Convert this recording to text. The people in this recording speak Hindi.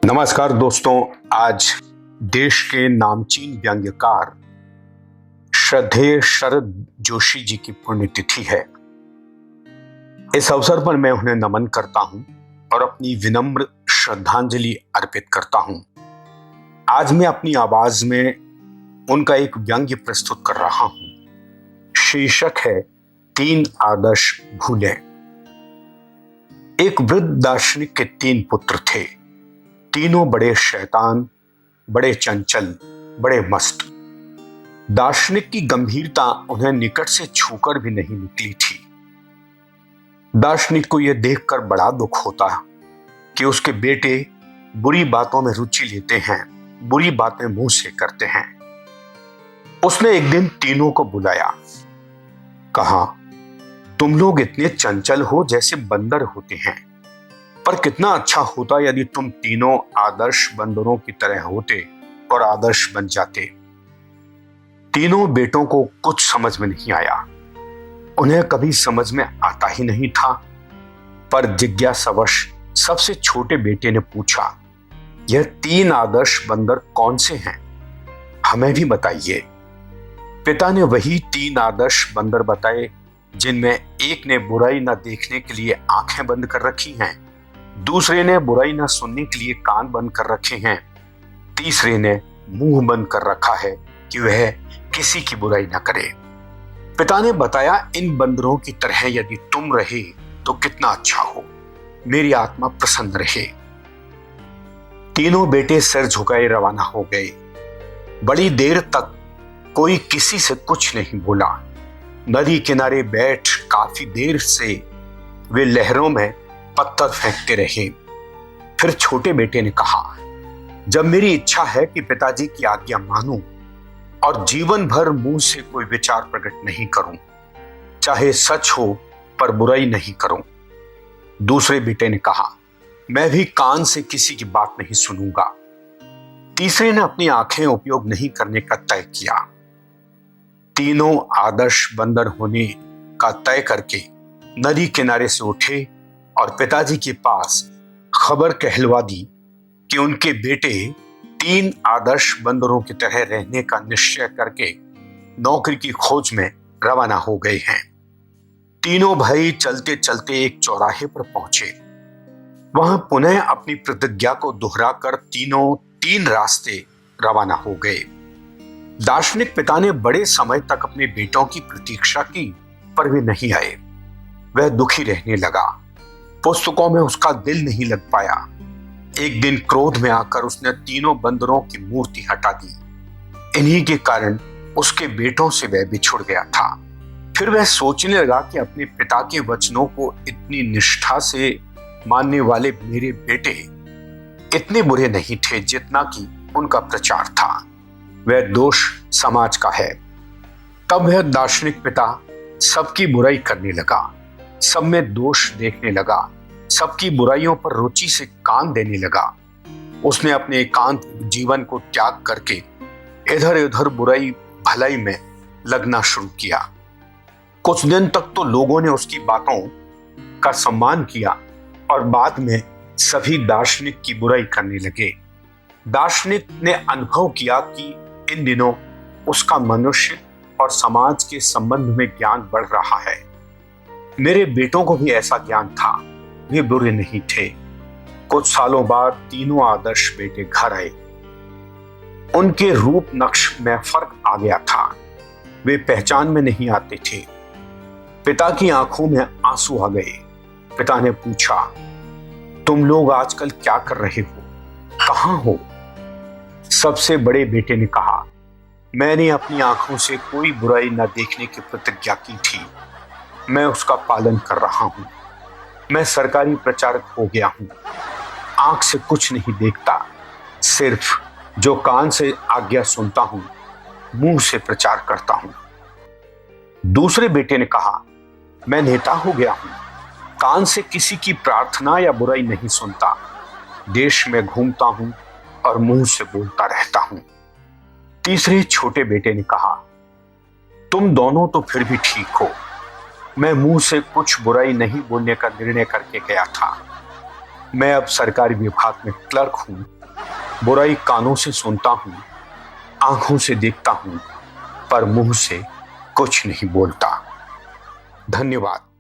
नमस्कार दोस्तों। आज देश के नामचीन व्यंग्यकार श्रद्धेय शरद जोशी जी की पुण्यतिथि है। इस अवसर पर मैं उन्हें नमन करता हूं और अपनी विनम्र श्रद्धांजलि अर्पित करता हूं। आज मैं अपनी आवाज में उनका एक व्यंग्य प्रस्तुत कर रहा हूं। शीर्षक है 3 आदर्श भूलें। एक वृद्ध दार्शनिक के 3 पुत्र थे। तीनों बड़े शैतान, बड़े चंचल, बड़े मस्त। दार्शनिक की गंभीरता उन्हें निकट से छूकर भी नहीं निकली थी। दार्शनिक को यह देखकर बड़ा दुख होता कि उसके बेटे बुरी बातों में रुचि लेते हैं, बुरी बातें मुंह से करते हैं। उसने एक दिन तीनों को बुलाया, कहा, तुम लोग इतने चंचल हो जैसे बंदर होते हैं, पर कितना अच्छा होता यदि तुम तीनों आदर्श बंदरों की तरह होते और आदर्श बन जाते। तीनों बेटों को कुछ समझ में नहीं आया। उन्हें कभी समझ में आता ही नहीं था, पर जिज्ञासावश सबसे छोटे बेटे ने पूछा, यह 3 आदर्श बंदर कौन से हैं? हमें भी बताइए। पिता ने वही 3 आदर्श बंदर बताए, जिनमें एक ने बुराई न देखने के लिए आंखें बंद कर रखी हैं, दूसरे ने बुराई न सुनने के लिए कान बंद कर रखे हैं, तीसरे ने मुंह बंद कर रखा है कि वह किसी की बुराई न करे। पिता ने बताया, इन बंदरों की तरह यदि तुम रहे तो कितना अच्छा हो, मेरी आत्मा प्रसन्न रहे। तीनों बेटे सिर झुकाए रवाना हो गए। बड़ी देर तक कोई किसी से कुछ नहीं बोला। नदी किनारे बैठ काफी देर से वे लहरों में पत्थर फेंकते रहे। फिर छोटे बेटे ने कहा, जब मेरी इच्छा है कि पिताजी की आज्ञा मानूं और जीवन भर मुंह से कोई विचार प्रकट नहीं करूं, चाहे सच हो पर बुराई नहीं करूं। दूसरे बेटे ने कहा, मैं भी कान से किसी की बात नहीं सुनूंगा। तीसरे ने अपनी आंखें उपयोग नहीं करने का तय किया। तीनों आदर्श बंदर होने का तय करके नदी किनारे से उठे और पिताजी के पास खबर कहलवा दी कि उनके बेटे 3 आदर्श बंदरों की तरह रहने का निश्चय करके नौकरी की खोज में रवाना हो गए हैं। तीनों भाई चलते चलते एक चौराहे पर पहुंचे। वहां पुनः अपनी प्रतिज्ञा को दोहराकर तीनों 3 रास्ते रवाना हो गए। दार्शनिक पिता ने बड़े समय तक अपने बेटों की प्रतीक्षा की, पर वे नहीं आए। वह दुखी रहने लगा। पुस्तकों में उसका दिल नहीं लग पाया। एक दिन क्रोध में आकर उसने तीनों बंदरों की मूर्ति हटा दी। इन्हीं के कारण उसके बेटों से वह बिछुड़ गया था। फिर वह सोचने लगा कि अपने पिता के वचनों को इतनी निष्ठा से मानने वाले मेरे बेटे इतने बुरे नहीं थे जितना कि उनका प्रचार था। वह दोष समाज का है। तब वह दार्शनिक पिता सबकी बुराई करने लगा, सब में दोष देखने लगा, सबकी बुराइयों पर रुचि से कान देने लगा। उसने अपने एकांत जीवन को त्याग करके इधर उधर बुराई भलाई में लगना शुरू किया। कुछ दिन तक तो लोगों ने उसकी बातों का सम्मान किया और बाद में सभी दार्शनिक की बुराई करने लगे। दार्शनिक ने अनुभव किया कि इन दिनों उसका मनुष्य और समाज के संबंध में ज्ञान बढ़ रहा है। मेरे बेटों को भी ऐसा ज्ञान था, वे बुरे नहीं थे। कुछ सालों बाद तीनों आदर्श बेटे घर आए। उनके रूप नक्श में फर्क आ गया था। वे पहचान में नहीं आते थे। पिता की आंखों में आंसू आ गए। पिता ने पूछा, तुम लोग आजकल क्या कर रहे हो, कहां हो? सबसे बड़े बेटे ने कहा, मैंने अपनी आंखों से कोई बुराई न देखने की प्रतिज्ञा की थी। मैं उसका पालन कर रहा हूं। मैं सरकारी प्रचारक हो गया हूं। आंख से कुछ नहीं देखता, सिर्फ जो कान से आज्ञा सुनता हूं, मुंह से प्रचार करता हूं। दूसरे बेटे ने कहा, मैं नेता हो गया हूं। कान से किसी की प्रार्थना या बुराई नहीं सुनता। देश में घूमता हूं और मुंह से बोलता रहता हूं। तीसरे छोटे बेटे ने कहा, तुम दोनों तो फिर भी ठीक हो। मैं मुंह से कुछ बुराई नहीं बोलने का निर्णय करके गया था। मैं अब सरकारी विभाग में क्लर्क हूं बुराई कानों से सुनता हूं, आंखों से देखता हूं, पर मुंह से कुछ नहीं बोलता। धन्यवाद।